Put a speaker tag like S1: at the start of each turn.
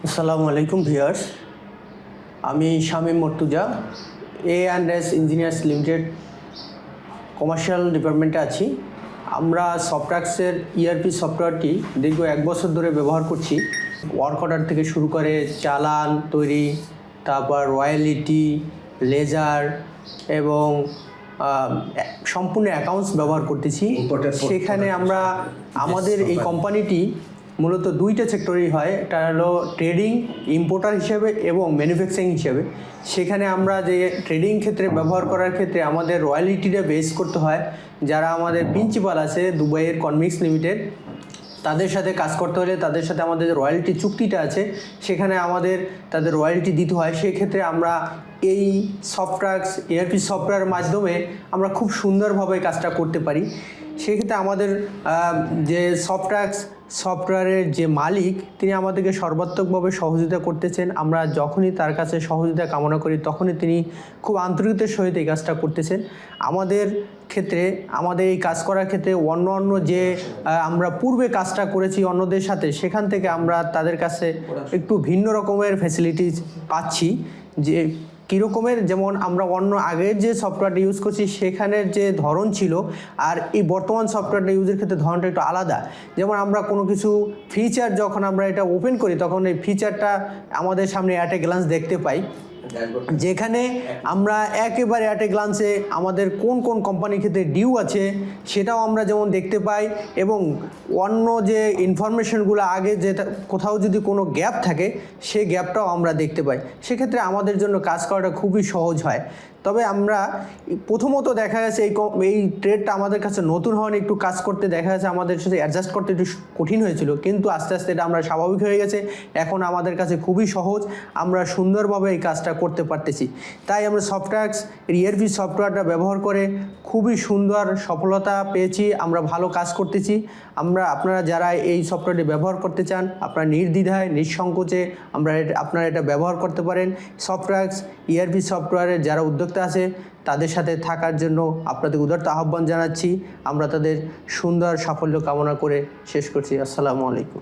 S1: আসসালামু আলাইকুম ভিউয়ার্স, আমি Shamim Murtuza A&S engineers limited commercial ডিপার্টমেন্টে আছি। আমরা সফটট্রাক্সের ERP সফটওয়্যারটি দীর্ঘ 1 বছর ধরে ব্যবহার করছি। ওয়ার্ক অর্ডার থেকে শুরু করে চালান তৈরি, তারপর রয়্যালিটি, লেজার এবং সম্পূর্ণ অ্যাকাউন্টস ব্যবহার করতেছি। সেখানে আমরা আমাদের এই কোম্পানিটি মূলত 2টা সেক্টরেই হয়, একটা হলো ট্রেডিং ইম্পোর্টার হিসেবে এবং ম্যানুফ্যাকচারিং হিসেবে। সেখানে আমরা যে ট্রেডিং ক্ষেত্রে ব্যবহার করার ক্ষেত্রে আমাদের রয়্যালিটিটা বেস করতে হয়। যারা আমাদের প্রিন্সিপাল আছে দুবাইয়ের কনমিক্স লিমিটেড, তাদের সাথে কাজ করতে হলে তাদের সাথে আমাদের রয়্যালিটি চুক্তিটা আছে, সেখানে আমাদের তাদের রয়্যালিটি দিতে হয়। সেক্ষেত্রে আমরা এই সফটট্রাক্স ERP সফটওয়্যারের মাধ্যমে আমরা খুব সুন্দরভাবে কাজটা করতে পারি। সেক্ষেত্রে আমাদের যে সফটট্রাক্স সফটওয়্যারের যে মালিক, তিনি আমাদেরকে সর্বাত্মকভাবে সহযোগিতা করতেছেন। আমরা যখনই তার কাছে সহযোগিতা কামনা করি তখনই তিনি খুব আন্তরিকতার সহিত এই কাজটা করতেছেন। আমাদের ক্ষেত্রে আমাদের এই কাজ করার ক্ষেত্রে অন্য যে আমরা পূর্বে কাজটা করেছি অন্যদের সাথে, সেখান থেকে আমরা তাদের কাছে একটু ভিন্ন রকমের ফ্যাসিলিটিস পাচ্ছি। যে কীরকমের, যেমন আমরা আগের যে সফটওয়্যারটা ইউজ করছি সেখানের যে ধরন ছিল আর এই বর্তমান সফটওয়্যারটা ইউজের ক্ষেত্রে ধরনটা একটু আলাদা। যেমন আমরা কোনো কিছু ফিচার যখন আমরা এটা ওপেন করি তখন এই ফিচারটা আমাদের সামনে অ্যাট এ গ্লান্স দেখতে পাই, যেখানে আমরা একেবারে অ্যাট এ গ্লান্সে আমাদের কোন কোন কোম্পানির ক্ষেত্রে ডিউ আছে সেটাও আমরা যেমন দেখতে পাই, এবং অন্য যে ইনফরমেশনগুলো আগে যে কোথাও যদি কোনো গ্যাপ থাকে সেই গ্যাপটাও আমরা দেখতে পাই। সেক্ষেত্রে আমাদের জন্য কাজ করাটা খুবই সহজ হয়। তবে আমরা প্রথমত দেখা গেছে এই ট্রেডটা আমাদের কাছে নতুন হওয়ার একটু কাজ করতে দেখা যাচ্ছে আমাদের সাথে অ্যাডজাস্ট করতে একটু কঠিন হয়েছিল, কিন্তু আস্তে আস্তে এটা আমরা স্বাভাবিক হয়ে গেছে। এখন আমাদের কাছে খুবই সহজ, আমরা সুন্দরভাবে এই কাজটা করতে পারতেছি। তাই আমরা সফটট্রাক্স ERP সফটওয়্যারটা ব্যবহার করে খুবই সুন্দর সফলতা পেয়েছি, আমরা ভালো কাজ করতেছি। আপনারা যারা এই সফটওয়্যারটি ব্যবহার করতে চান, আপনারা নির্দ্বিধায় নিঃসংকোচে আপনারা এটা ব্যবহার করতে পারেন। সফটট্রাক্স ERP সফটওয়্যারের যারা উদ্যোক্তা আছে তাদের সাথে থাকার জন্য আপনাদের উদারতা আহ্বান জানাচ্ছি। আমরা তাদের সুন্দর সাফল্য কামনা করে শেষ করছি। আসসালামু আলাইকুম।